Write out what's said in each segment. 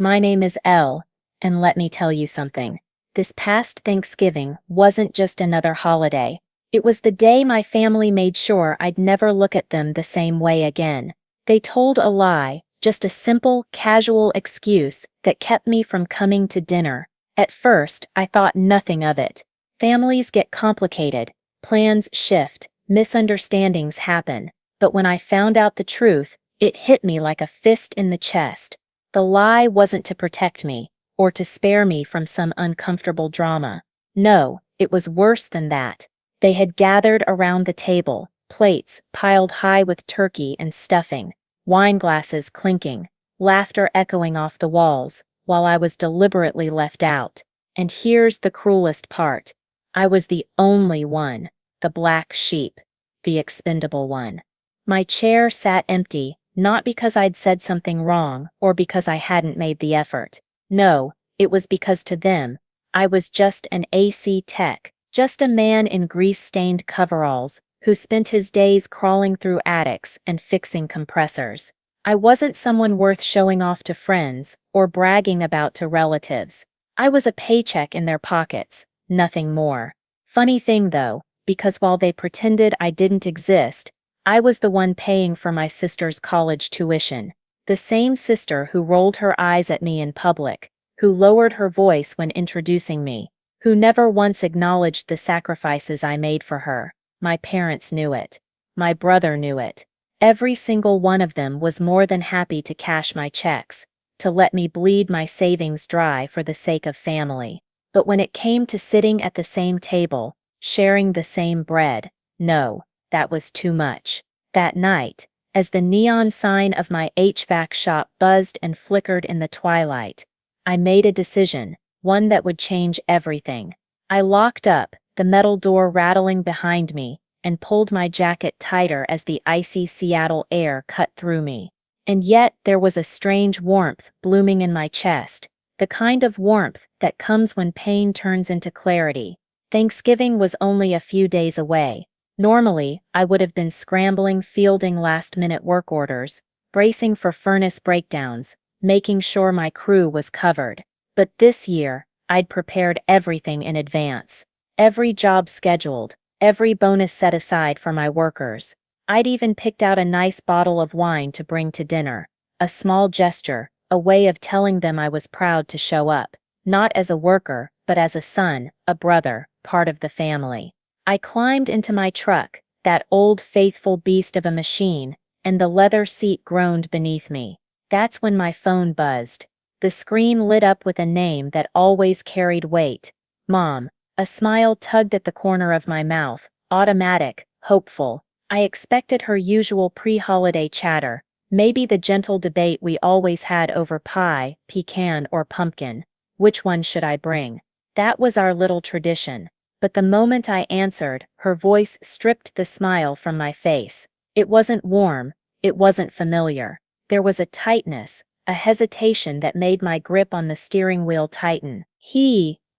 My name is Elle, and let me tell you something. This past Thanksgiving wasn't just another holiday. It was the day my family made sure I'd never look at them the same way again. They told a lie, just a simple, casual excuse that kept me from coming to dinner. At first, I thought nothing of it. Families get complicated, plans shift, misunderstandings happen. But when I found out the truth, it hit me like a fist in the chest. The lie wasn't to protect me, or to spare me from some uncomfortable drama. No, it was worse than that. They had gathered around the table, plates piled high with turkey and stuffing, wine glasses clinking, laughter echoing off the walls, while I was deliberately left out. And here's the cruelest part. I was the only one, the black sheep, the expendable one. My chair sat empty, not because I'd said something wrong or because I hadn't made the effort. No, it was because to them, I was just an AC tech, just a man in grease-stained coveralls who spent his days crawling through attics and fixing compressors. I wasn't someone worth showing off to friends or bragging about to relatives. I was a paycheck in their pockets, nothing more. Funny thing though, because while they pretended I didn't exist, I was the one paying for my sister's college tuition. The same sister who rolled her eyes at me in public, who lowered her voice when introducing me, who never once acknowledged the sacrifices I made for her. My parents knew it. My brother knew it. Every single one of them was more than happy to cash my checks, to let me bleed my savings dry for the sake of family. But when it came to sitting at the same table, sharing the same bread, no, that was too much. That night, as the neon sign of my HVAC shop buzzed and flickered in the twilight, I made a decision, one that would change everything. I locked up, the metal door rattling behind me, and pulled my jacket tighter as the icy Seattle air cut through me. And yet there was a strange warmth blooming in my chest, the kind of warmth that comes when pain turns into clarity. Thanksgiving was only a few days away. Normally, I would have been scrambling, fielding last-minute work orders, bracing for furnace breakdowns, making sure my crew was covered. But this year, I'd prepared everything in advance. Every job scheduled, every bonus set aside for my workers. I'd even picked out a nice bottle of wine to bring to dinner. A small gesture, a way of telling them I was proud to show up, not as a worker, but as a son, a brother, part of the family. I climbed into my truck, that old faithful beast of a machine, and the leather seat groaned beneath me. That's when my phone buzzed. The screen lit up with a name that always carried weight. Mom. A smile tugged at the corner of my mouth, automatic, hopeful. I expected her usual pre-holiday chatter, maybe the gentle debate we always had over pie, pecan, or pumpkin. Which one should I bring? That was our little tradition. But the moment I answered, her voice stripped the smile from my face. It wasn't warm, it wasn't familiar. There was a tightness, a hesitation that made my grip on the steering wheel tighten.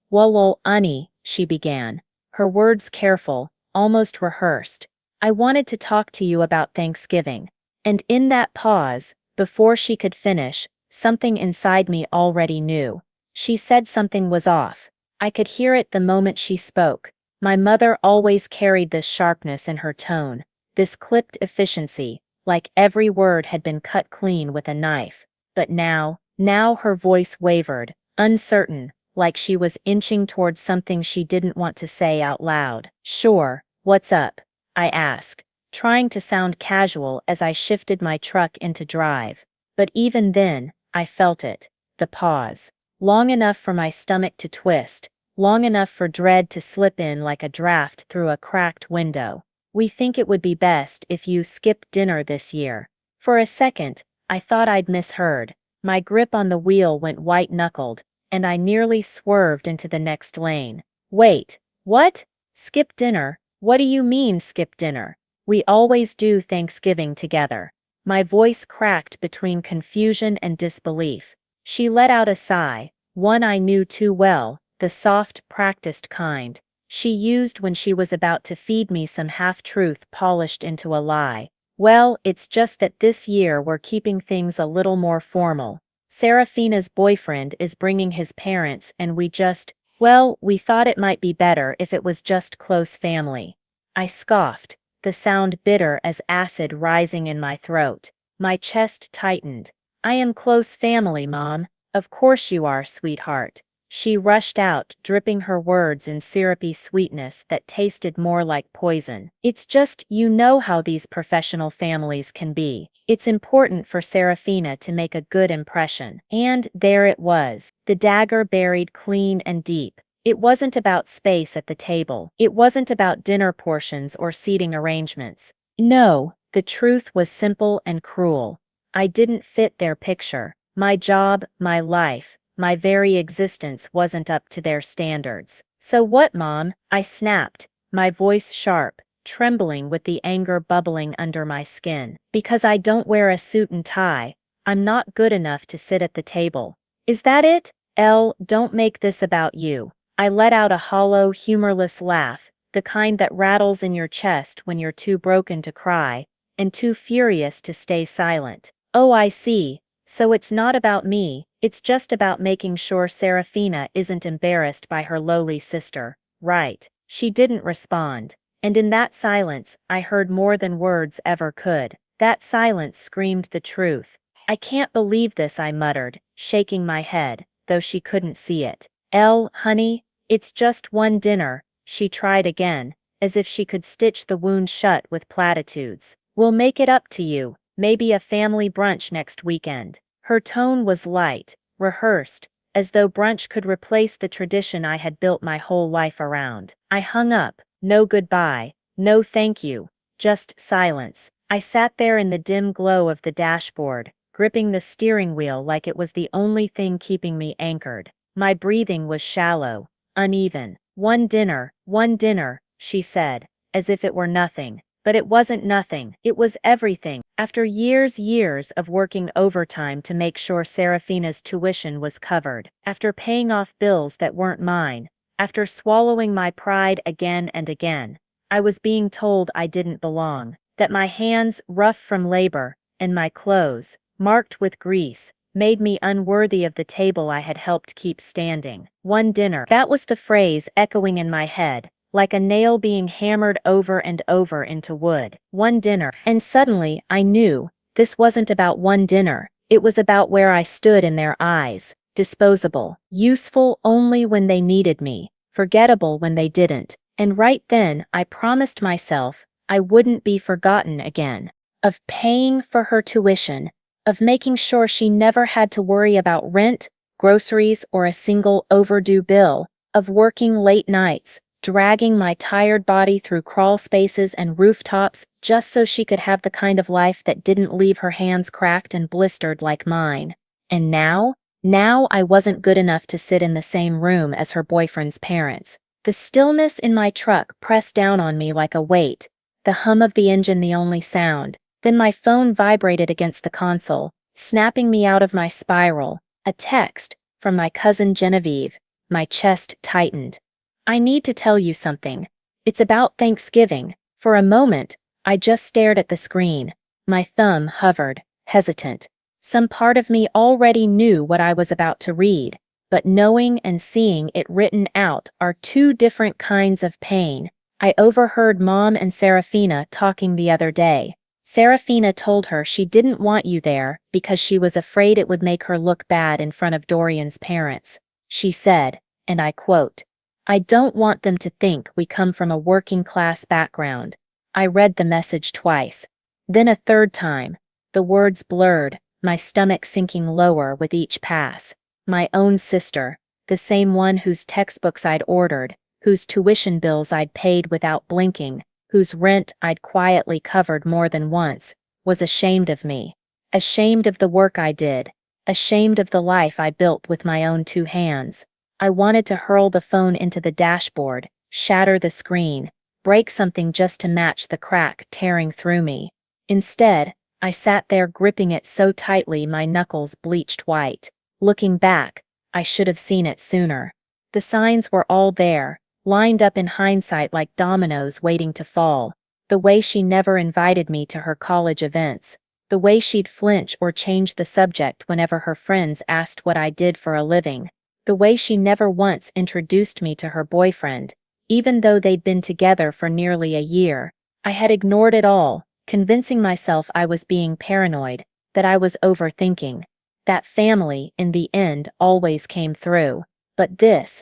Whoa, honey, she began, her words careful, almost rehearsed. I wanted to talk to you about Thanksgiving. And in that pause, before she could finish, something inside me already knew. She said something was off. I could hear it the moment she spoke. My mother always carried this sharpness in her tone, this clipped efficiency, like every word had been cut clean with a knife. But now her voice wavered, uncertain, like she was inching towards something she didn't want to say out loud. Sure, what's up? I asked, trying to sound casual as I shifted my truck into drive. But even then, I felt it, the pause. Long enough for my stomach to twist, long enough for dread to slip in like a draft through a cracked window. We think it would be best if you skip dinner this year. For a second, I thought I'd misheard. My grip on the wheel went white-knuckled, and I nearly swerved into the next lane. Wait, what? Skip dinner? What do you mean skip dinner? We always do Thanksgiving together. My voice cracked between confusion and disbelief. She let out a sigh, one I knew too well, the soft, practiced kind she used when she was about to feed me some half-truth polished into a lie. Well, it's just that this year we're keeping things a little more formal. Serafina's boyfriend is bringing his parents and we thought it might be better if it was just close family. I scoffed, the sound bitter as acid rising in my throat. My chest tightened. I am close family, Mom. Of course you are, sweetheart. She rushed out, dripping her words in syrupy sweetness that tasted more like poison. It's just, you know how these professional families can be. It's important for Serafina to make a good impression. And there it was, the dagger buried clean and deep. It wasn't about space at the table. It wasn't about dinner portions or seating arrangements. No, the truth was simple and cruel. I didn't fit their picture. My job, my life, my very existence wasn't up to their standards. So what, Mom? I snapped, my voice sharp, trembling with the anger bubbling under my skin. Because I don't wear a suit and tie, I'm not good enough to sit at the table. Is that it? Don't make this about you. I let out a hollow, humorless laugh, the kind that rattles in your chest when you're too broken to cry, and too furious to stay silent. Oh, I see. So it's not about me, it's just about making sure Serafina isn't embarrassed by her lowly sister, right? She didn't respond. And in that silence, I heard more than words ever could. That silence screamed the truth. I can't believe this, I muttered, shaking my head, though she couldn't see it. Honey, it's just one dinner, she tried again, as if she could stitch the wound shut with platitudes. We'll make it up to you. Maybe a family brunch next weekend. Her tone was light, rehearsed, as though brunch could replace the tradition I had built my whole life around. I hung up, no goodbye, no thank you, just silence. I sat there in the dim glow of the dashboard, gripping the steering wheel like it was the only thing keeping me anchored. My breathing was shallow, uneven. One dinner, she said, as if it were nothing. But it wasn't nothing, it was everything. After years of working overtime to make sure Serafina's tuition was covered, after paying off bills that weren't mine, after swallowing my pride again and again, I was being told I didn't belong, that my hands, rough from labor, and my clothes, marked with grease, made me unworthy of the table I had helped keep standing. One dinner. That was the phrase echoing in my head, like a nail being hammered over and over into wood. One dinner. And suddenly, I knew, this wasn't about one dinner. It was about where I stood in their eyes. Disposable. Useful only when they needed me. Forgettable when they didn't. And right then, I promised myself I wouldn't be forgotten again. Of paying for her tuition. Of making sure she never had to worry about rent, groceries, or a single overdue bill. Of working late nights, dragging my tired body through crawl spaces and rooftops just so she could have the kind of life that didn't leave her hands cracked and blistered like mine. And now I wasn't good enough to sit in the same room as her boyfriend's parents. The stillness in my truck pressed down on me like a weight, the hum of the engine the only sound. Then my phone vibrated against the console, snapping me out of my spiral. A text from my cousin Genevieve. My chest tightened. I need to tell you something. It's about Thanksgiving. For a moment, I just stared at the screen. My thumb hovered, hesitant. Some part of me already knew what I was about to read, but knowing and seeing it written out are two different kinds of pain. I overheard Mom and Serafina talking the other day. Serafina told her she didn't want you there because she was afraid it would make her look bad in front of Dorian's parents. She said, and I quote, "I don't want them to think we come from a working-class background." I read the message twice. Then a third time. The words blurred, my stomach sinking lower with each pass. My own sister, the same one whose textbooks I'd ordered, whose tuition bills I'd paid without blinking, whose rent I'd quietly covered more than once, was ashamed of me. Ashamed of the work I did. Ashamed of the life I built with my own two hands. I wanted to hurl the phone into the dashboard, shatter the screen, break something just to match the crack tearing through me. Instead, I sat there gripping it so tightly my knuckles bleached white. Looking back, I should have seen it sooner. The signs were all there, lined up in hindsight like dominoes waiting to fall. The way she never invited me to her college events. The way she'd flinch or change the subject whenever her friends asked what I did for a living. The way she never once introduced me to her boyfriend, even though they'd been together for nearly a year. I had ignored it all, convincing myself I was being paranoid, that I was overthinking. That family, in the end, always came through. But this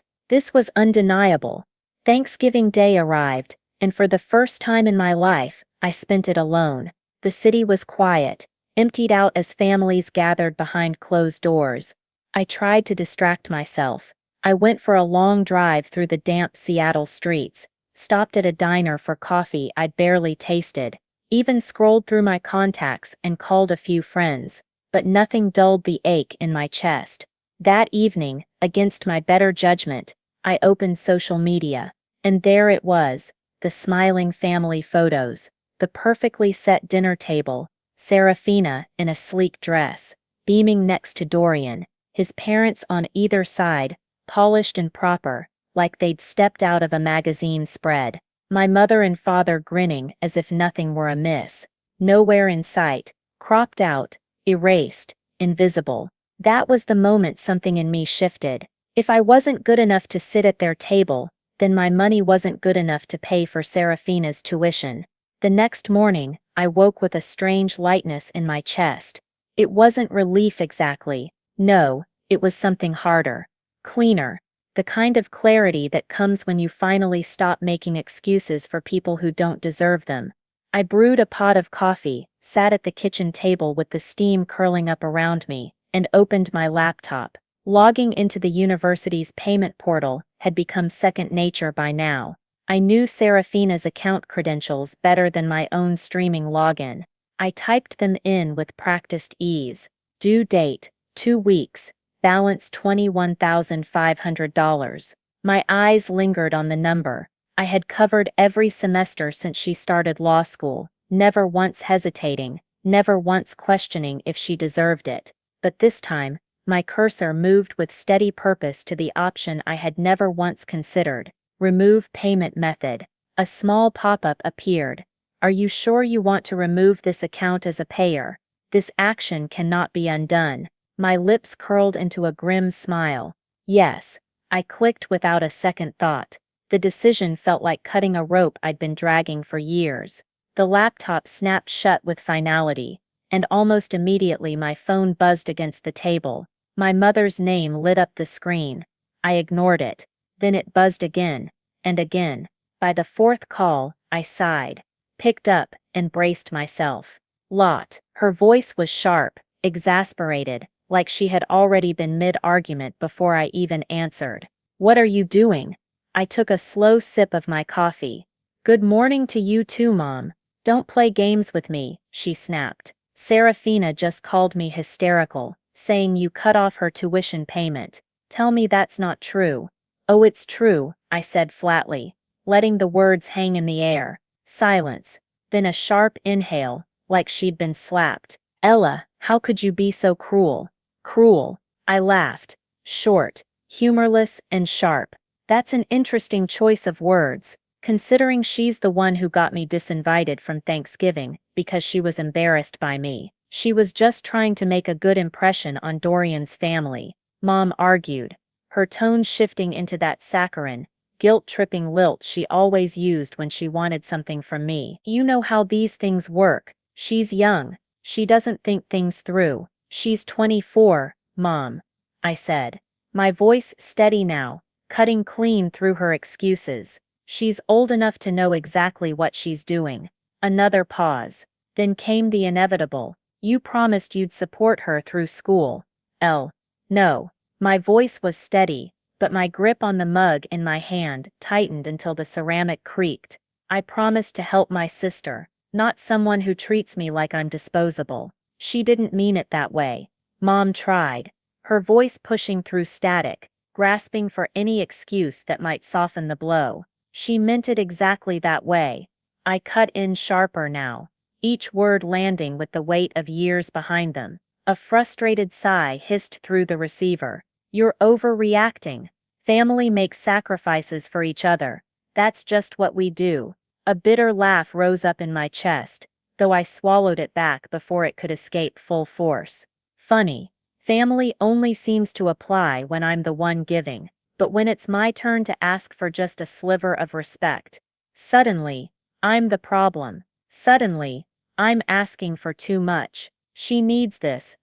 was undeniable. Thanksgiving Day arrived, and for the first time in my life, I spent it alone. The city was quiet, emptied out as families gathered behind closed doors. I tried to distract myself. I went for a long drive through the damp Seattle streets, stopped at a diner for coffee I'd barely tasted, even scrolled through my contacts and called a few friends, but nothing dulled the ache in my chest. That evening, against my better judgment, I opened social media, and there it was, the smiling family photos, the perfectly set dinner table, Serafina in a sleek dress, beaming next to Dorian, his parents on either side, polished and proper, like they'd stepped out of a magazine spread. My mother and father grinning as if nothing were amiss. Nowhere in sight, cropped out, erased, invisible. That was the moment something in me shifted. If I wasn't good enough to sit at their table, then my money wasn't good enough to pay for Serafina's tuition. The next morning, I woke with a strange lightness in my chest. It wasn't relief exactly. No, it was something harder. Cleaner. The kind of clarity that comes when you finally stop making excuses for people who don't deserve them. I brewed a pot of coffee, sat at the kitchen table with the steam curling up around me, and opened my laptop. Logging into the university's payment portal had become second nature by now. I knew Serafina's account credentials better than my own streaming login. I typed them in with practiced ease. Due date, 2 weeks. Balance $21,500. My eyes lingered on the number. I had covered every semester since she started law school, never once hesitating, never once questioning if she deserved it. But this time, my cursor moved with steady purpose to the option I had never once considered. Remove payment method. A small pop-up appeared. Are you sure you want to remove this account as a payer? This action cannot be undone. My lips curled into a grim smile. Yes, I clicked without a second thought. The decision felt like cutting a rope I'd been dragging for years. The laptop snapped shut with finality, and almost immediately my phone buzzed against the table. My mother's name lit up the screen. I ignored it. Then it buzzed again, and again. By the fourth call, I sighed, picked up, and braced myself. Lot. Her voice was sharp, exasperated, like she had already been mid-argument before I even answered. What are you doing? I took a slow sip of my coffee. Good morning to you too, Mom. Don't play games with me, she snapped. Serafina just called me hysterical, saying you cut off her tuition payment. Tell me that's not true. Oh, it's true, I said flatly, letting the words hang in the air. Silence. Then a sharp inhale, like she'd been slapped. Ella, how could you be so cruel? Cruel. I laughed. Short, humorless, and sharp. That's an interesting choice of words, considering she's the one who got me disinvited from Thanksgiving because she was embarrassed by me. She was just trying to make a good impression on Dorian's family, Mom argued, her tone shifting into that saccharine, guilt-tripping lilt she always used when she wanted something from me. You know how these things work. She's young. She doesn't think things through. She's 24, Mom, I said, my voice steady now, cutting clean through her excuses. She's old enough to know exactly what she's doing. Another pause. Then came the inevitable. You promised you'd support her through school. No. My voice was steady, but my grip on the mug in my hand tightened until the ceramic creaked. I promised to help my sister, not someone who treats me like I'm disposable. She didn't mean it that way. Mom tried, her voice pushing through static, grasping for any excuse that might soften the blow. She meant it exactly that way. I cut in sharper now, each word landing with the weight of years behind them. A frustrated sigh hissed through the receiver. You're overreacting. Family makes sacrifices for each other. That's just what we do. A bitter laugh rose up in my chest. though I swallowed it back before it could escape full force. Funny. Family only seems to apply when I'm the one giving, but when it's my turn to ask for just a sliver of respect, suddenly, I'm the problem. Suddenly, I'm asking for too much. She needs this,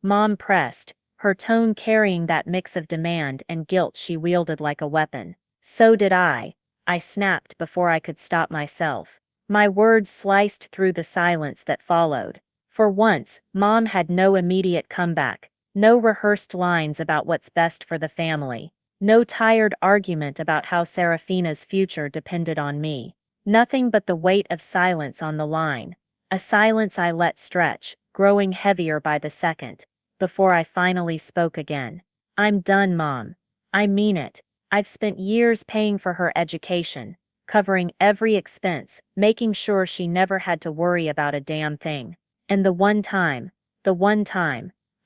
Mom pressed, her tone carrying that mix of demand and guilt she wielded like a weapon. So did I snapped before I could stop myself. My words sliced through the silence that followed. For once, Mom had no immediate comeback, no rehearsed lines about what's best for the family, no tired argument about how Serafina's future depended on me. Nothing but the weight of silence on the line, a silence I let stretch, growing heavier by the second, before I finally spoke again. I'm done, Mom. I mean it. I've spent years paying for her education, covering every expense, making sure she never had to worry about a damn thing. And the one time,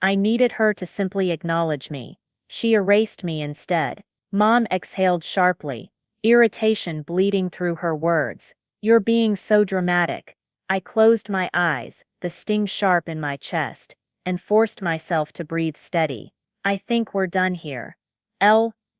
I needed her to simply acknowledge me. She erased me instead. Mom exhaled sharply, irritation bleeding through her words. You're being so dramatic. I closed my eyes, the sting sharp in my chest, and forced myself to breathe steady. I think we're done here.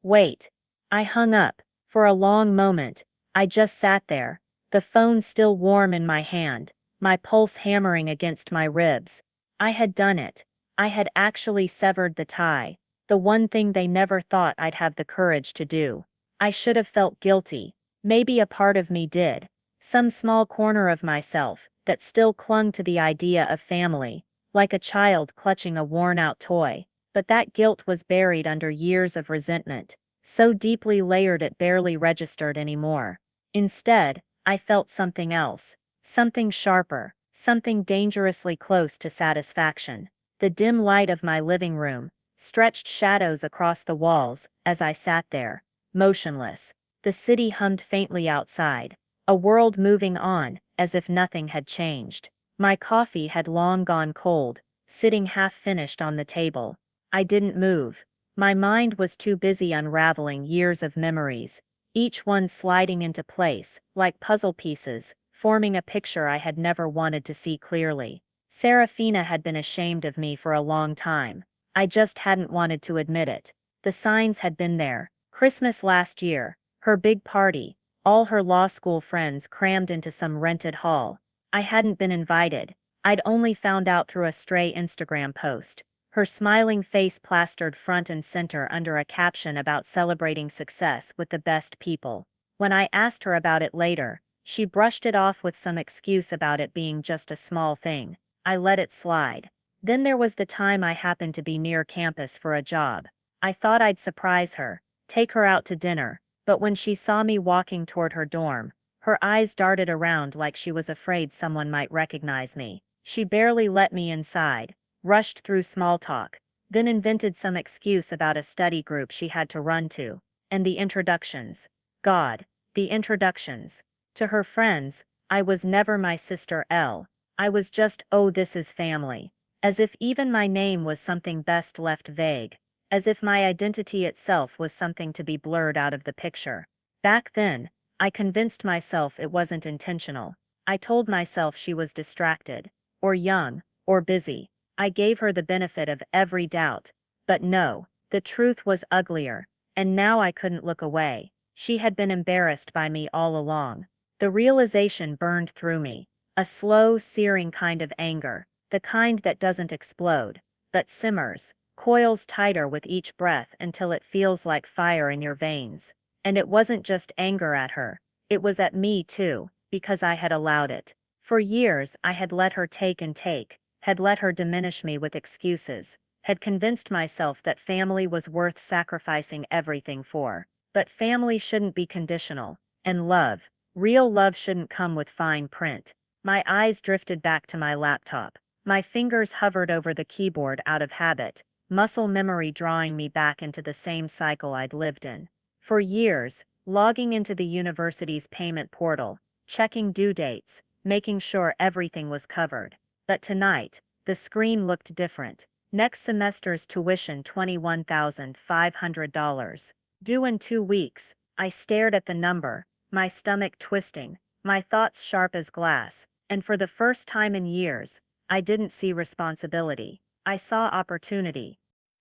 Wait. I hung up. For a long moment, I just sat there, the phone still warm in my hand, my pulse hammering against my ribs. I had done it. I had actually severed the tie, the one thing they never thought I'd have the courage to do. I should have felt guilty. Maybe a part of me did. Some small corner of myself that still clung to the idea of family, like a child clutching a worn-out toy. But that guilt was buried under years of resentment, so deeply layered it barely registered anymore. Instead, I felt something else, something sharper, something dangerously close to satisfaction. The dim light of my living room stretched shadows across the walls as I sat there, motionless. The city hummed faintly outside, a world moving on as if nothing had changed. My coffee had long gone cold, sitting half-finished on the table. I didn't move. My mind was too busy unraveling years of memories, each one sliding into place, like puzzle pieces, forming a picture I had never wanted to see clearly. Serafina had been ashamed of me for a long time. I just hadn't wanted to admit it. The signs had been there. Christmas last year, her big party, all her law school friends crammed into some rented hall. I hadn't been invited. I'd only found out through a stray Instagram post. Her smiling face plastered front and center under a caption about celebrating success with the best people. When I asked her about it later, she brushed it off with some excuse about it being just a small thing. I let it slide. Then there was the time I happened to be near campus for a job. I thought I'd surprise her, take her out to dinner, but when she saw me walking toward her dorm, her eyes darted around like she was afraid someone might recognize me. She barely let me inside, rushed through small talk, then invented some excuse about a study group she had to run to. And the introductions. God, the introductions. To her friends, I was never my sister L. I was just, oh, this is family. As if even my name was something best left vague. As if my identity itself was something to be blurred out of the picture. Back then, I convinced myself it wasn't intentional. I told myself she was distracted, or young, or busy. I gave her the benefit of every doubt. But no, the truth was uglier, and now I couldn't look away. She had been embarrassed by me all along. The realization burned through me, a slow, searing kind of anger, the kind that doesn't explode, but simmers, coils tighter with each breath until it feels like fire in your veins. And it wasn't just anger at her, it was at me too, because I had allowed it. For years I had let her take and take, had let her diminish me with excuses, had convinced myself that family was worth sacrificing everything for. But family shouldn't be conditional, and love, real love shouldn't come with fine print. My eyes drifted back to my laptop. My fingers hovered over the keyboard out of habit, muscle memory drawing me back into the same cycle I'd lived in. For years, logging into the university's payment portal, checking due dates, making sure everything was covered. But tonight, the screen looked different. Next semester's tuition $21,500. Due in 2 weeks. I stared at the number, my stomach twisting, my thoughts sharp as glass. And for the first time in years, I didn't see responsibility. I saw opportunity.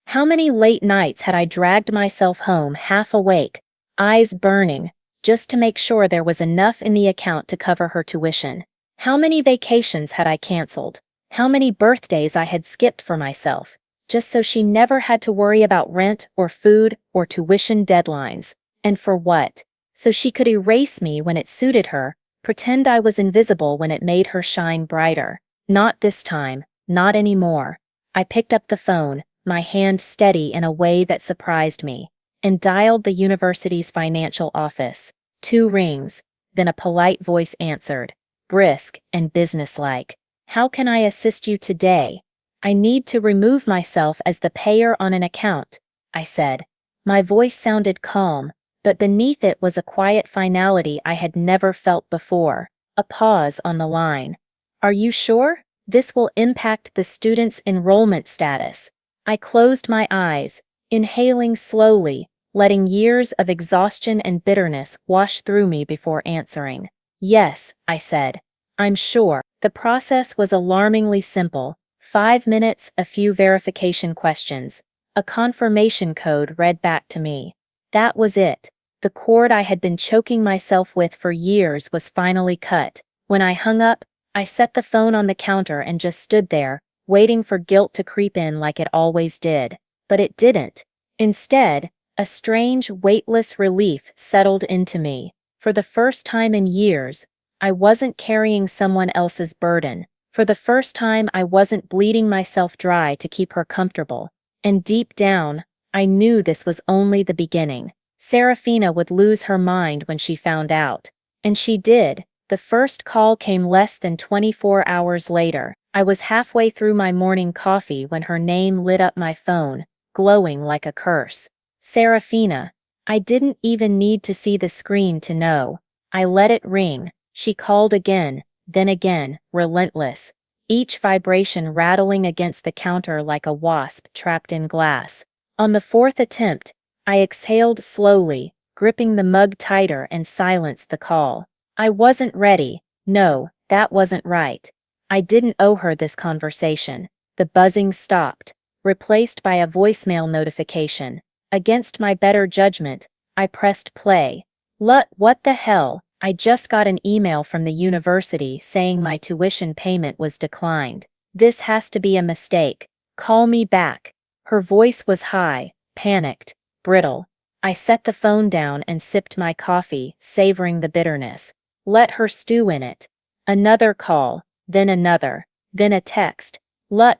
How many late nights had I dragged myself home half awake, eyes burning, just to make sure there was enough in the account to cover her tuition? How many vacations had I canceled? How many birthdays I had skipped for myself, just so she never had to worry about rent or food or tuition deadlines? And for what? So she could erase me when it suited her, pretend I was invisible when it made her shine brighter. Not this time, not anymore. I picked up the phone, my hand steady in a way that surprised me, and dialed the university's financial office. 2 rings, then a polite voice answered, brisk and businesslike. How can I assist you today? I need to remove myself as the payer on an account, I said. My voice sounded calm, but beneath it was a quiet finality I had never felt before. A pause on the line. Are you sure? This will impact the student's enrollment status. I closed my eyes, inhaling slowly, letting years of exhaustion and bitterness wash through me before answering. Yes, I said. I'm sure. The process was alarmingly simple. 5 minutes, a few verification questions, a confirmation code read back to me. That was it. The cord I had been choking myself with for years was finally cut. When I hung up, I set the phone on the counter and just stood there, waiting for guilt to creep in like it always did. But it didn't. Instead, a strange, weightless relief settled into me. For the first time in years, I wasn't carrying someone else's burden. For the first time, I wasn't bleeding myself dry to keep her comfortable. And deep down, I knew this was only the beginning. Serafina would lose her mind when she found out. And she did. The first call came less than 24 hours later. I was halfway through my morning coffee when her name lit up my phone, glowing like a curse. Serafina. I didn't even need to see the screen to know. I let it ring. She called again, then again, relentless. Each vibration rattling against the counter like a wasp trapped in glass. On the 4th attempt, I exhaled slowly, gripping the mug tighter and silenced the call. I wasn't ready. No, that wasn't right. I didn't owe her this conversation. The buzzing stopped, replaced by a voicemail notification. Against my better judgment, I pressed play. What the hell? I just got an email from the university saying my tuition payment was declined. This has to be a mistake. Call me back. Her voice was high, panicked, brittle. I set the phone down and sipped my coffee, savoring the bitterness. Let her stew in it. Another call, then another, then a text.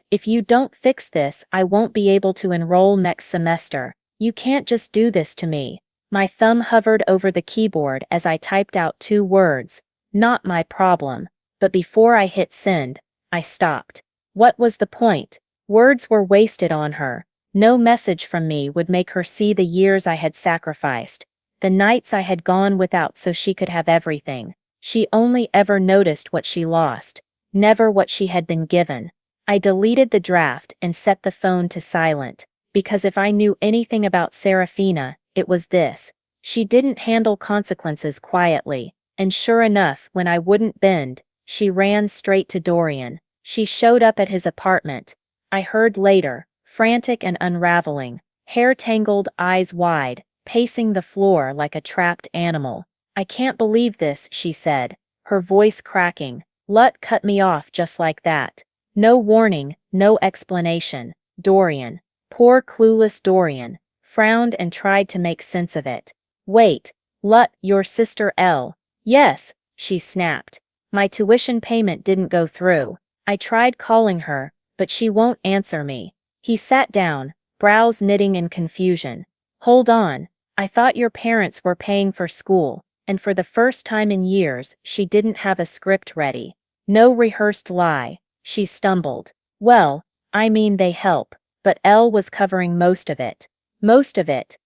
If you don't fix this, I won't be able to enroll next semester. You can't just do this to me. My thumb hovered over the keyboard as I typed out 2 words. Not my problem. But before I hit send, I stopped. What was the point? Words were wasted on her. No message from me would make her see the years I had sacrificed, the nights I had gone without so she could have everything. She only ever noticed what she lost, never what she had been given. I deleted the draft and set the phone to silent, because if I knew anything about Serafina, it was this. She didn't handle consequences quietly, and sure enough, when I wouldn't bend, she ran straight to Dorian. She showed up at his apartment. I heard later, frantic and unraveling, hair tangled, eyes wide, pacing the floor like a trapped animal. I can't believe this, she said, her voice cracking. Lut cut me off just like that. No warning, no explanation. Dorian, poor clueless Dorian, frowned and tried to make sense of it. Wait, Lut, your sister Elle. Yes, she snapped. My tuition payment didn't go through. I tried calling her, but she won't answer me. He sat down, brows knitting in confusion. Hold on, I thought your parents were paying for school, and for the first time in years, she didn't have a script ready. No rehearsed lie, she stumbled. Well, I mean they help, but Elle was covering most of it. Most of it,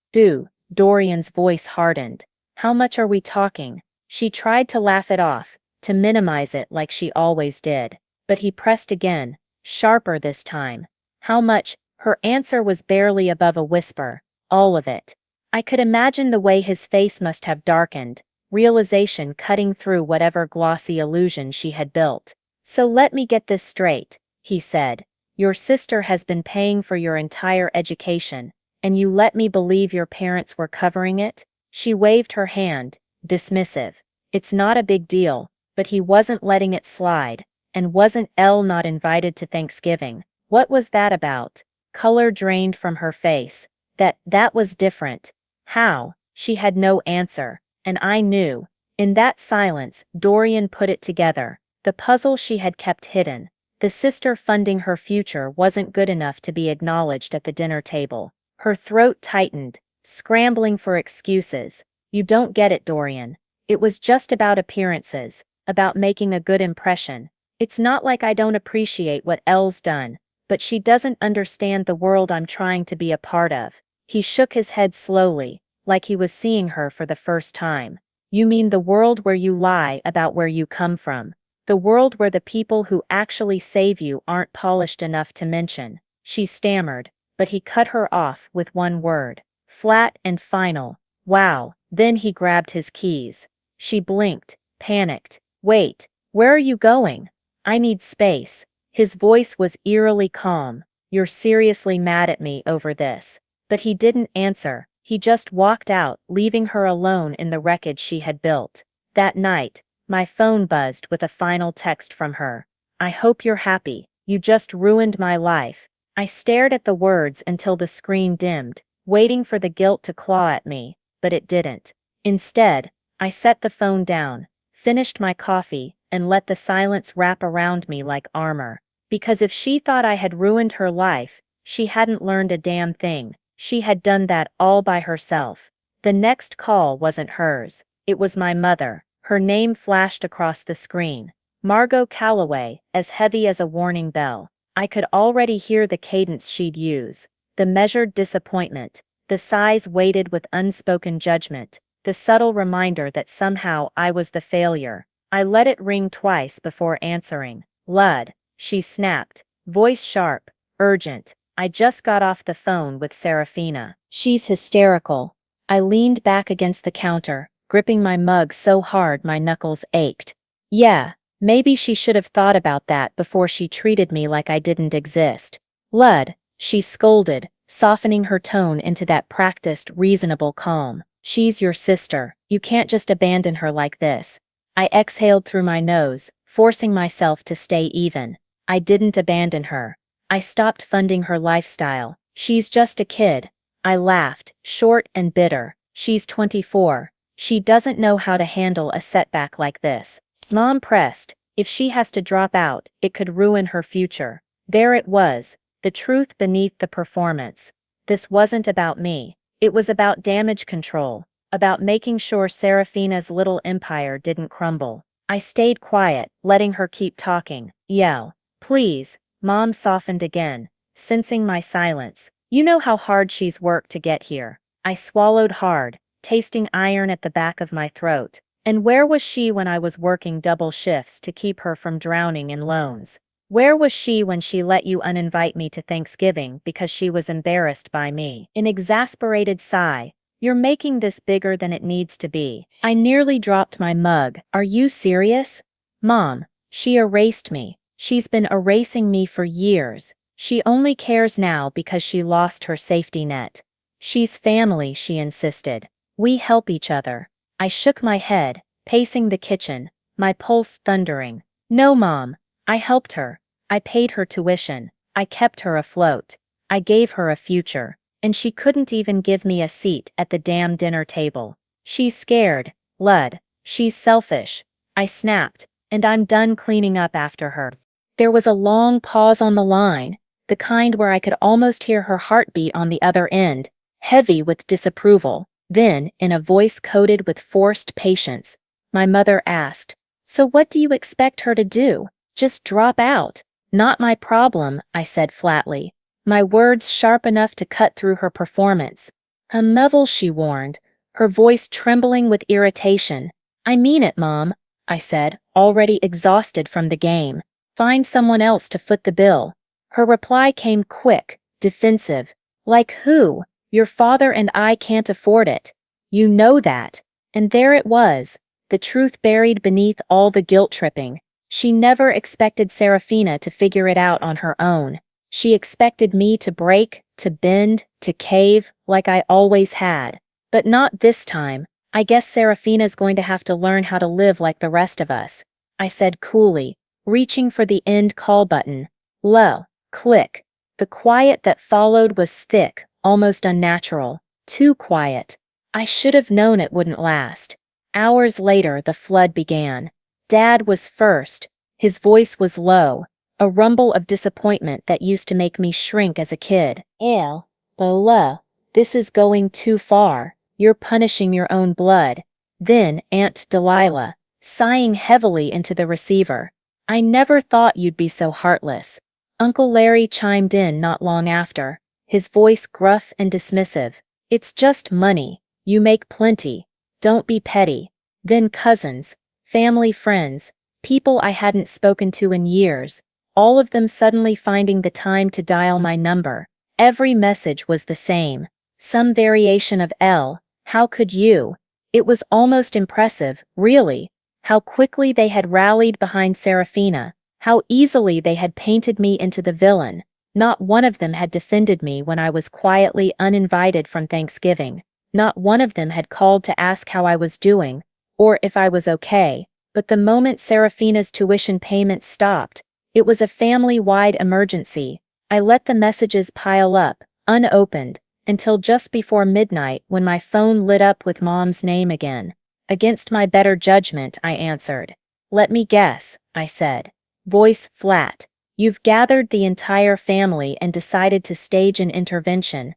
Dorian's voice hardened. How much are we talking? She tried to laugh it off, to minimize it like she always did. But he pressed again, sharper this time. How much? Her answer was barely above a whisper. All of it. I could imagine the way his face must have darkened, realization cutting through whatever glossy illusion she had built. "So let me get this straight," he said. "Your sister has been paying for your entire education, and you let me believe your parents were covering it?" She waved her hand, dismissive. "It's not a big deal," but he wasn't letting it slide. And wasn't Elle not invited to Thanksgiving? What was that about? Color drained from her face. That was different. How? She had no answer. And I knew. In that silence, Dorian put it together. The puzzle she had kept hidden. The sister funding her future wasn't good enough to be acknowledged at the dinner table. Her throat tightened, scrambling for excuses. "You don't get it, Dorian. It was just about appearances, about making a good impression. It's not like I don't appreciate what Elle's done, but she doesn't understand the world I'm trying to be a part of." He shook his head slowly, like he was seeing her for the first time. "You mean the world where you lie about where you come from? The world where the people who actually save you aren't polished enough to mention?" She stammered, but he cut her off with one word. Flat and final. "Wow." Then he grabbed his keys. She blinked, panicked. "Wait, where are you going?" "I need space." His voice was eerily calm. "You're seriously mad at me over this?" But he didn't answer. He just walked out, leaving her alone in the wreckage she had built. That night, my phone buzzed with a final text from her. "I hope you're happy. You just ruined my life." I stared at the words until the screen dimmed, waiting for the guilt to claw at me, but it didn't. Instead, I set the phone down, finished my coffee, and let the silence wrap around me like armor. Because if she thought I had ruined her life, she hadn't learned a damn thing. She had done that all by herself. The next call wasn't hers. It was my mother. Her name flashed across the screen. Margot Calloway, as heavy as a warning bell. I could already hear the cadence she'd use. The measured disappointment. The sighs weighted with unspoken judgment. The subtle reminder that somehow I was the failure. I let it ring twice before answering. "Lud," she snapped, voice sharp, urgent. "I just got off the phone with Serafina. She's hysterical." I leaned back against the counter, gripping my mug so hard my knuckles ached. Yeah, maybe she should have thought about that before she treated me like I didn't exist. "Lud," she scolded, softening her tone into that practiced, reasonable calm. "She's your sister. You can't just abandon her like this." I exhaled through my nose, forcing myself to stay even. I didn't abandon her. I stopped funding her lifestyle. "She's just a kid." I laughed, short and bitter. "She's 24. She doesn't know how to handle a setback like this." Mom pressed. "If she has to drop out, it could ruin her future." There it was, the truth beneath the performance. This wasn't about me. It was about damage control. About making sure Serafina's little empire didn't crumble. I stayed quiet, letting her keep talking. "Yell. Please." Mom softened again, sensing my silence. "You know how hard she's worked to get here." I swallowed hard, tasting iron at the back of my throat. And where was she when I was working double shifts to keep her from drowning in loans? Where was she when she let you uninvite me to Thanksgiving because she was embarrassed by me? An exasperated sigh. "You're making this bigger than it needs to be." I nearly dropped my mug. "Are you serious?" "Mom." She erased me. She's been erasing me for years. She only cares now because she lost her safety net. "She's family," she insisted. "We help each other." I shook my head, pacing the kitchen, my pulse thundering. "No, Mom. I helped her. I paid her tuition. I kept her afloat. I gave her a future. And she couldn't even give me a seat at the damn dinner table. She's scared, Lud. She's selfish." I snapped, "and I'm done cleaning up after her." There was a long pause on the line, the kind where I could almost hear her heartbeat on the other end, heavy with disapproval. Then, in a voice coated with forced patience, my mother asked, "So what do you expect her to do? Just drop out?" "Not my problem," I said flatly, my words sharp enough to cut through her performance. "A novel," she warned, her voice trembling with irritation. "I mean it, Mom," I said, already exhausted from the game. "Find someone else to foot the bill." Her reply came quick, defensive. "Like who? Your father and I can't afford it. You know that." And there it was, the truth buried beneath all the guilt tripping. She never expected Serafina to figure it out on her own. She expected me to break, to bend, to cave, like I always had. But not this time. I guess Serafina's going to have to learn how to live like the rest of us, I said coolly, reaching for the end call button. Low, click. The quiet that followed was thick, almost unnatural. Too quiet. I should have known it wouldn't last. Hours later, the flood began. Dad was first. His voice was low, a rumble of disappointment that used to make me shrink as a kid. Bella, this is going too far. You're punishing your own blood. Then Aunt Delilah, sighing heavily into the receiver. I never thought you'd be so heartless. Uncle Larry chimed in not long after, his voice gruff and dismissive. It's just money. You make plenty. Don't be petty. Then cousins, family friends, people I hadn't spoken to in years, all of them suddenly finding the time to dial my number. Every message was the same. Some variation of how could you? It was almost impressive, really, how quickly they had rallied behind Serafina, how easily they had painted me into the villain. Not one of them had defended me when I was quietly uninvited from Thanksgiving. Not one of them had called to ask how I was doing, or if I was okay. But the moment Serafina's tuition payments stopped, it was a family-wide emergency. I let the messages pile up, unopened, until just before midnight when my phone lit up with Mom's name again. Against my better judgment, I answered. Let me guess, I said, voice flat. You've gathered the entire family and decided to stage an intervention.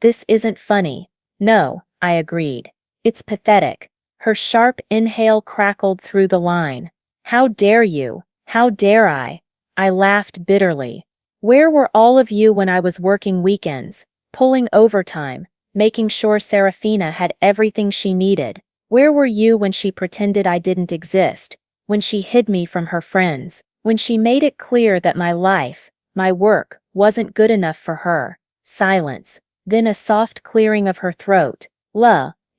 This isn't funny. No, I agreed. It's pathetic. Her sharp inhale crackled through the line. How dare you? How dare I? I laughed bitterly. Where were all of you when I was working weekends, pulling overtime, making sure Serafina had everything she needed? Where were you when she pretended I didn't exist, when she hid me from her friends, when she made it clear that my life, my work, wasn't good enough for her? Silence, then a soft clearing of her throat.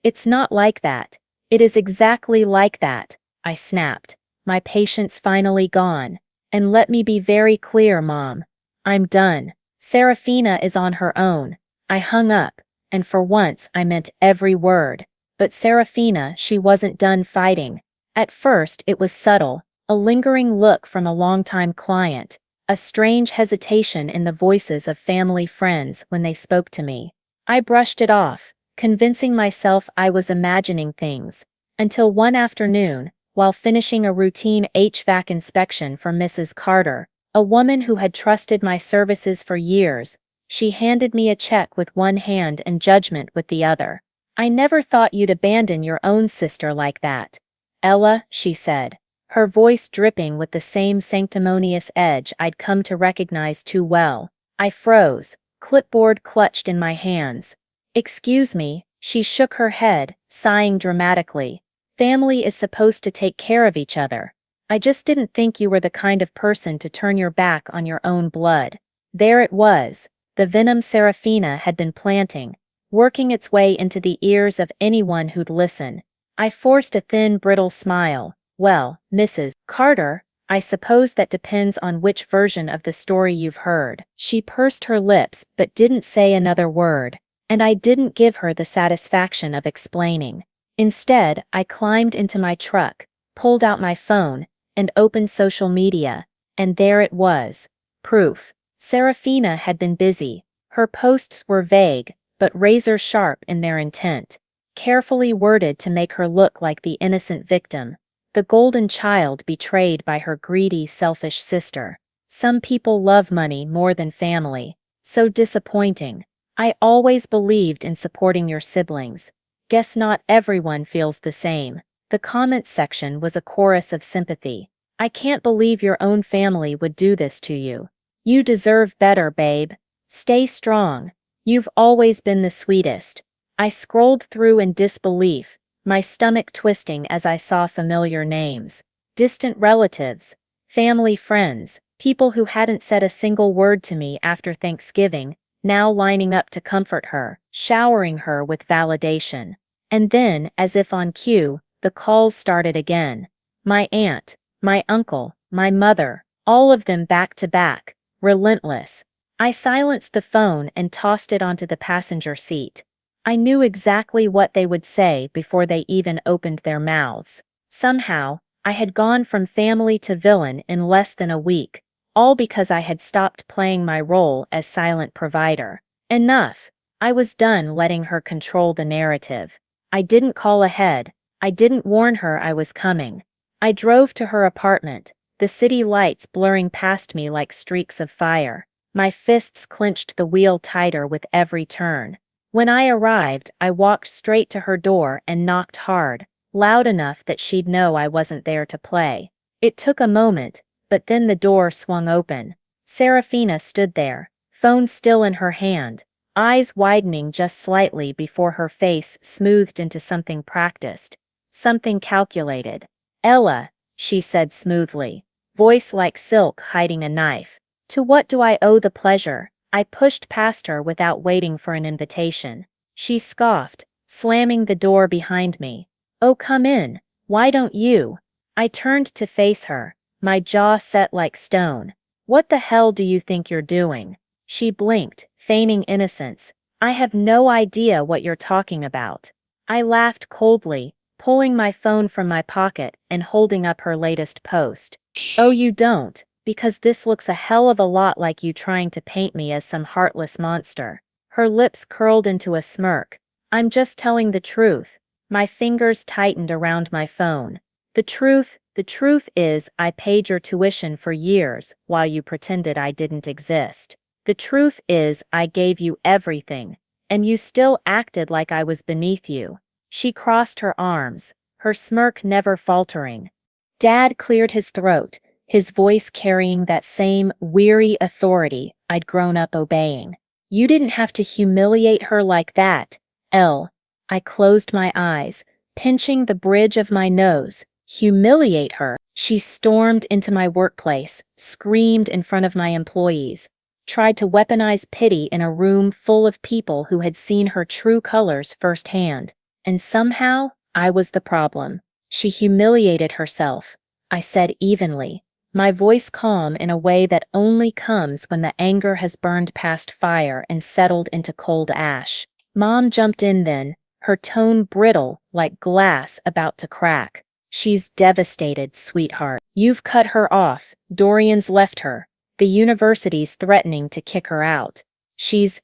It's not like that. It is exactly like that, I snapped, my patience finally gone. And let me be very clear, Mom. I'm done. Serafina is on her own. I hung up, and for once I meant every word. But Serafina, she wasn't done fighting. At first it was subtle, a lingering look from a longtime client, a strange hesitation in the voices of family friends when they spoke to me. I brushed it off, convincing myself I was imagining things, until one afternoon, while finishing a routine HVAC inspection for Mrs. Carter, a woman who had trusted my services for years, she handed me a check with one hand and judgment with the other. I never thought you'd abandon your own sister like that. Ella, she said, her voice dripping with the same sanctimonious edge I'd come to recognize too well. I froze, clipboard clutched in my hands. Excuse me, she shook her head, sighing dramatically. Family is supposed to take care of each other. I just didn't think you were the kind of person to turn your back on your own blood. There it was, the venom Serafina had been planting, working its way into the ears of anyone who'd listen. I forced a thin, brittle smile. Well, Mrs. Carter, I suppose that depends on which version of the story you've heard. She pursed her lips but didn't say another word, and I didn't give her the satisfaction of explaining. Instead, I climbed into my truck, pulled out my phone, and opened social media, and there it was. Proof. Serafina had been busy. Her posts were vague, but razor-sharp in their intent, carefully worded to make her look like the innocent victim, the golden child betrayed by her greedy, selfish sister. Some people love money more than family. So disappointing. I always believed in supporting your siblings. Guess not everyone feels the same. The comments section was a chorus of sympathy. I can't believe your own family would do this to you. You deserve better, babe. Stay strong. You've always been the sweetest. I scrolled through in disbelief, my stomach twisting as I saw familiar names. Distant relatives, family friends, people who hadn't said a single word to me after Thanksgiving, now lining up to comfort her, showering her with validation. And then, as if on cue, the calls started again. My aunt, my uncle, my mother, all of them back to back, relentless. I silenced the phone and tossed it onto the passenger seat. I knew exactly what they would say before they even opened their mouths. Somehow, I had gone from family to villain in less than a week, all because I had stopped playing my role as silent provider. Enough. I was done letting her control the narrative. I didn't call ahead. I didn't warn her I was coming. I drove to her apartment, the city lights blurring past me like streaks of fire. My fists clenched the wheel tighter with every turn. When I arrived, I walked straight to her door and knocked hard, loud enough that she'd know I wasn't there to play. It took a moment, but then the door swung open. Serafina stood there, phone still in her hand, eyes widening just slightly before her face smoothed into something practiced, something calculated. "Ella," she said smoothly, voice like silk hiding a knife. "To what do I owe the pleasure?" I pushed past her without waiting for an invitation. She scoffed, slamming the door behind me. "Oh, come in. Why don't you?" I turned to face her, my jaw set like stone. "What the hell do you think you're doing?" She blinked, feigning innocence. "I have no idea what you're talking about." I laughed coldly, pulling my phone from my pocket and holding up her latest post. "Oh, you don't? Because this looks a hell of a lot like you trying to paint me as some heartless monster." Her lips curled into a smirk. "I'm just telling the truth." My fingers tightened around my phone. The truth is I paid your tuition for years while you pretended I didn't exist. The truth is I gave you everything, and you still acted like I was beneath you." She crossed her arms, her smirk never faltering. Dad cleared his throat, his voice carrying that same weary authority I'd grown up obeying. "You didn't have to humiliate her like that, Elle." I closed my eyes, pinching the bridge of my nose. "Humiliate her?" She stormed into my workplace, screamed in front of my employees, tried to weaponize pity in a room full of people who had seen her true colors firsthand. And somehow, I was the problem. "She humiliated herself," I said evenly, my voice calm in a way that only comes when the anger has burned past fire and settled into cold ash. Mom jumped in then, her tone brittle like glass about to crack. "She's devastated, sweetheart. You've cut her off, Dorian's left her, the university's threatening to kick her out. She's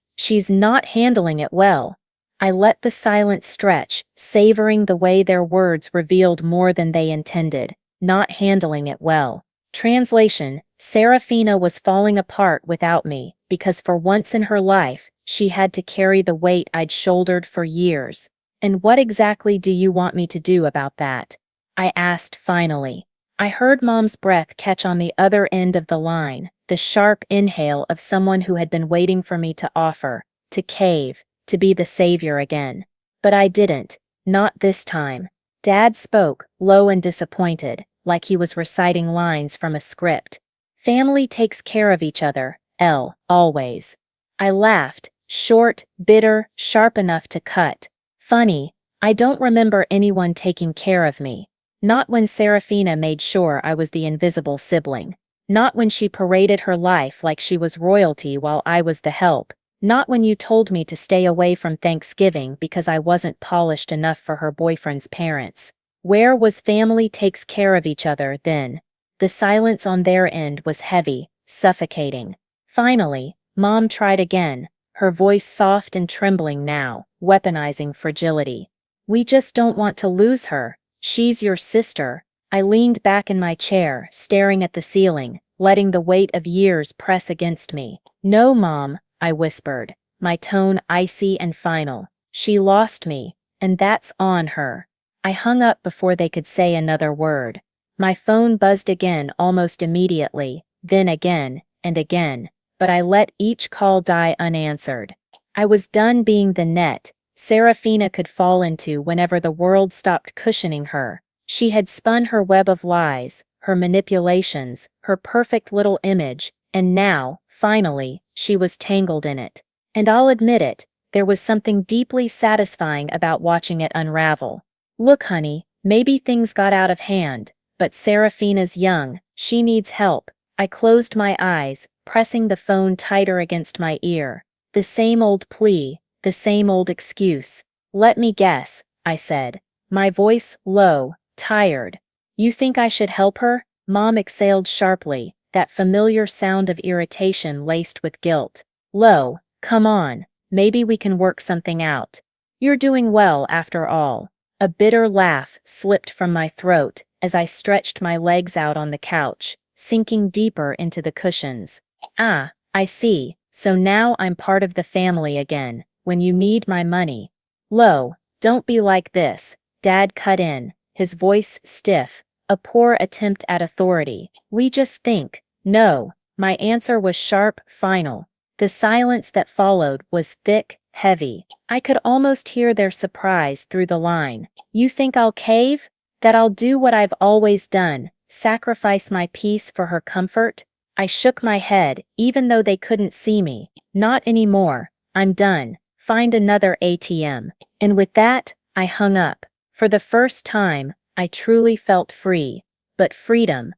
not handling it well." I let the silence stretch, savoring the way their words revealed more than they intended. Not handling it well. Translation: Serafina was falling apart without me, because for once in her life, she had to carry the weight I'd shouldered for years. "And what exactly do you want me to do about that?" I asked finally. I heard Mom's breath catch on the other end of the line, the sharp inhale of someone who had been waiting for me to offer, to cave, to be the savior again. But I didn't. Not this time. Dad spoke, low and disappointed, like he was reciting lines from a script. "Family takes care of each other, Elle, always." I laughed, short, bitter, sharp enough to cut. "Funny, I don't remember anyone taking care of me. Not when Serafina made sure I was the invisible sibling. Not when she paraded her life like she was royalty while I was the help. Not when you told me to stay away from Thanksgiving because I wasn't polished enough for her boyfriend's parents. Where was family takes care of each other then?" The silence on their end was heavy, suffocating. Finally, Mom tried again, her voice soft and trembling now, weaponizing fragility. "We just don't want to lose her. She's your sister." I leaned back in my chair, staring at the ceiling, letting the weight of years press against me. "No, Mom," I whispered, my tone icy and final. "She lost me, and that's on her." I hung up before they could say another word. My phone buzzed again almost immediately, then again, and again, but I let each call die unanswered. I was done being the net Serafina could fall into whenever the world stopped cushioning her. She had spun her web of lies, her manipulations, her perfect little image, and now, finally, she was tangled in it. And I'll admit it, There was something deeply satisfying about watching it unravel. Look, honey, maybe things got out of hand, but Serafina's young, she needs help. I closed my eyes, pressing the phone tighter against my ear. The same old plea, the same old excuse. Let me guess, I said, my voice low, tired. You think I should help her? Mom exhaled sharply, that familiar sound of irritation laced with guilt. Low, come on, maybe we can work something out. You're doing well after all. A bitter laugh slipped from my throat as I stretched my legs out on the couch, sinking deeper into the cushions. Ah, I see, so now I'm part of the family again, when you need my money. Lo, don't be like this, Dad cut in, his voice stiff, a poor attempt at authority. We just think. No, my answer was sharp, final. The silence that followed was thick, heavy. I could almost hear their surprise through the line. You think I'll cave? That I'll do what I've always done, sacrifice my peace for her comfort? I shook my head, even though they couldn't see me. Not anymore. I'm done. Find another ATM. And with that, I hung up. For the first time, I truly felt free. But freedom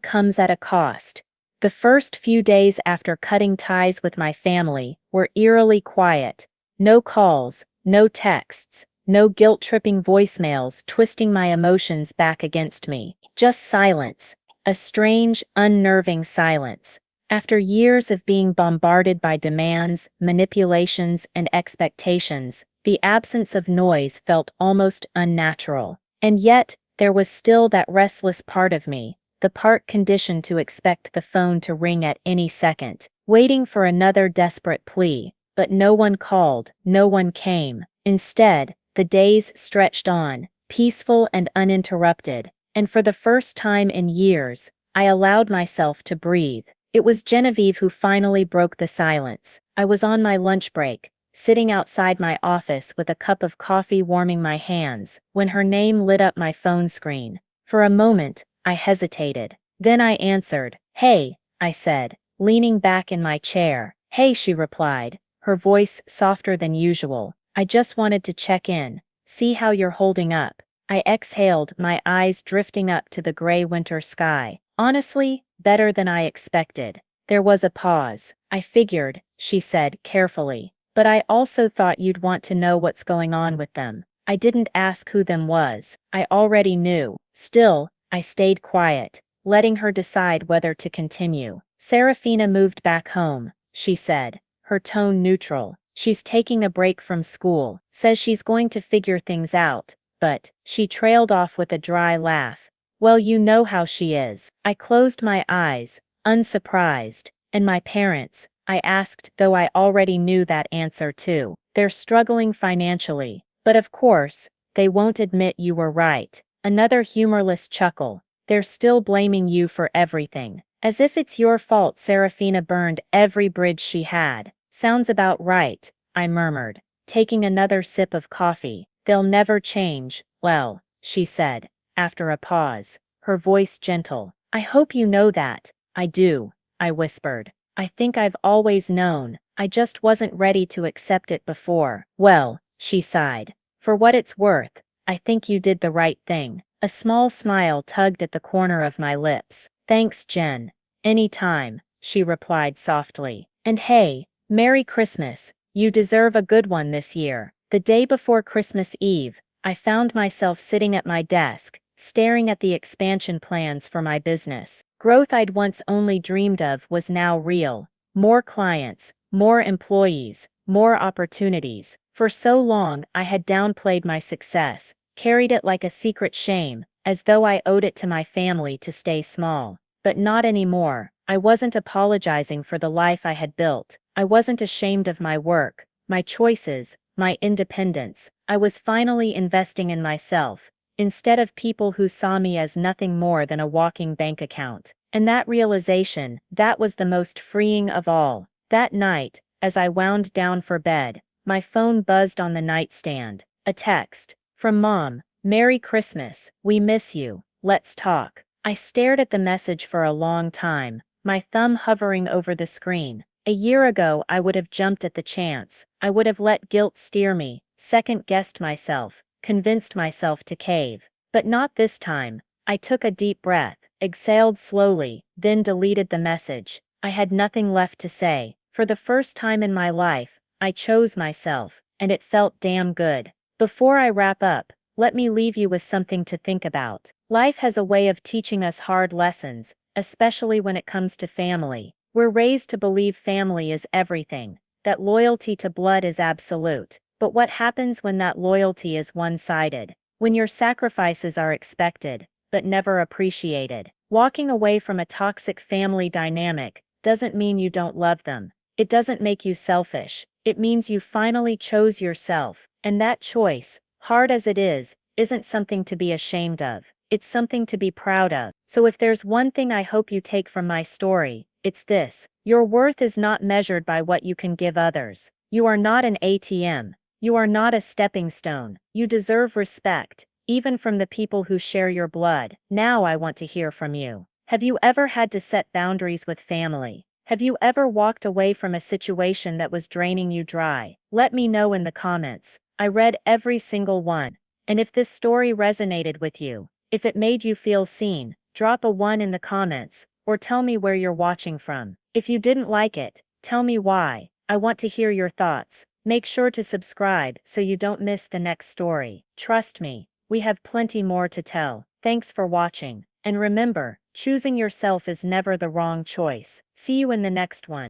comes at a cost. The first few days after cutting ties with my family were eerily quiet. No calls, no texts, no guilt-tripping voicemails twisting my emotions back against me. Just silence. A strange, unnerving silence. After years of being bombarded by demands, manipulations, and expectations, the absence of noise felt almost unnatural. And yet, there was still that restless part of me, the part conditioned to expect the phone to ring at any second, waiting for another desperate plea. But no one called, no one came. Instead, the days stretched on, peaceful and uninterrupted, and for the first time in years, I allowed myself to breathe. It was Genevieve who finally broke the silence. I was on my lunch break, sitting outside my office with a cup of coffee warming my hands, when her name lit up my phone screen. For a moment, I hesitated. Then I answered. Hey, I said, leaning back in my chair. Hey, she replied, her voice softer than usual. I just wanted to check in, see how you're holding up. I exhaled, my eyes drifting up to the gray winter sky. Honestly, better than I expected. There was a pause. I figured, she said carefully, but I also thought you'd want to know what's going on with them. I didn't ask who them was. I already knew. Still, I stayed quiet, letting her decide whether to continue. Serafina moved back home, she said, her tone neutral. She's taking a break from school, says she's going to figure things out, but, she trailed off with a dry laugh. Well, you know how she is. I closed my eyes, unsurprised. And my parents, I asked, though I already knew that answer too. They're struggling financially, but of course, they won't admit you were right. Another humorless chuckle. They're still blaming you for everything. As if it's your fault Serafina burned every bridge she had. Sounds about right, I murmured, taking another sip of coffee. They'll never change. Well, she said, after a pause, her voice gentle. I hope you know that. I do, I whispered. I think I've always known. I just wasn't ready to accept it before. Well, she sighed. For what it's worth, I think you did the right thing. A small smile tugged at the corner of my lips. Thanks, Jen. Any time, she replied softly. And hey, Merry Christmas. You deserve a good one this year. The day before Christmas Eve, I found myself sitting at my desk, staring at the expansion plans for my business. Growth I'd once only dreamed of was now real. More clients, more employees, more opportunities. For so long, I had downplayed my success, carried it like a secret shame, as though I owed it to my family to stay small. But not anymore. I wasn't apologizing for the life I had built. I wasn't ashamed of my work, my choices, my independence. I was finally investing in myself, instead of people who saw me as nothing more than a walking bank account. And that realization, that was the most freeing of all. That night, as I wound down for bed, my phone buzzed on the nightstand. A text. From Mom. Merry Christmas. We miss you. Let's talk. I stared at the message for a long time, my thumb hovering over the screen. A year ago, I would have jumped at the chance. I would have let guilt steer me, second-guessed myself, convinced myself to cave. But not this time. I took a deep breath, exhaled slowly, then deleted the message. I had nothing left to say. For the first time in my life, I chose myself, and it felt damn good. Before I wrap up, let me leave you with something to think about. Life has a way of teaching us hard lessons, especially when it comes to family. We're raised to believe family is everything, that loyalty to blood is absolute. But what happens when that loyalty is one-sided? When your sacrifices are expected, but never appreciated? Walking away from a toxic family dynamic doesn't mean you don't love them. It doesn't make you selfish. It means you finally chose yourself, and that choice, hard as it is, isn't something to be ashamed of. It's something to be proud of. So if there's one thing I hope you take from my story, it's this: your worth is not measured by what you can give others. You are not an ATM. You are not a stepping stone. You deserve respect, even from the people who share your blood. Now I want to hear from you. Have you ever had to set boundaries with family? Have you ever walked away from a situation that was draining you dry? Let me know in the comments. I read every single one. And if this story resonated with you, if it made you feel seen, drop a 1 in the comments, or tell me where you're watching from. If you didn't like it, tell me why. I want to hear your thoughts. Make sure to subscribe so you don't miss the next story. Trust me, we have plenty more to tell. Thanks for watching. And remember, choosing yourself is never the wrong choice. See you in the next one.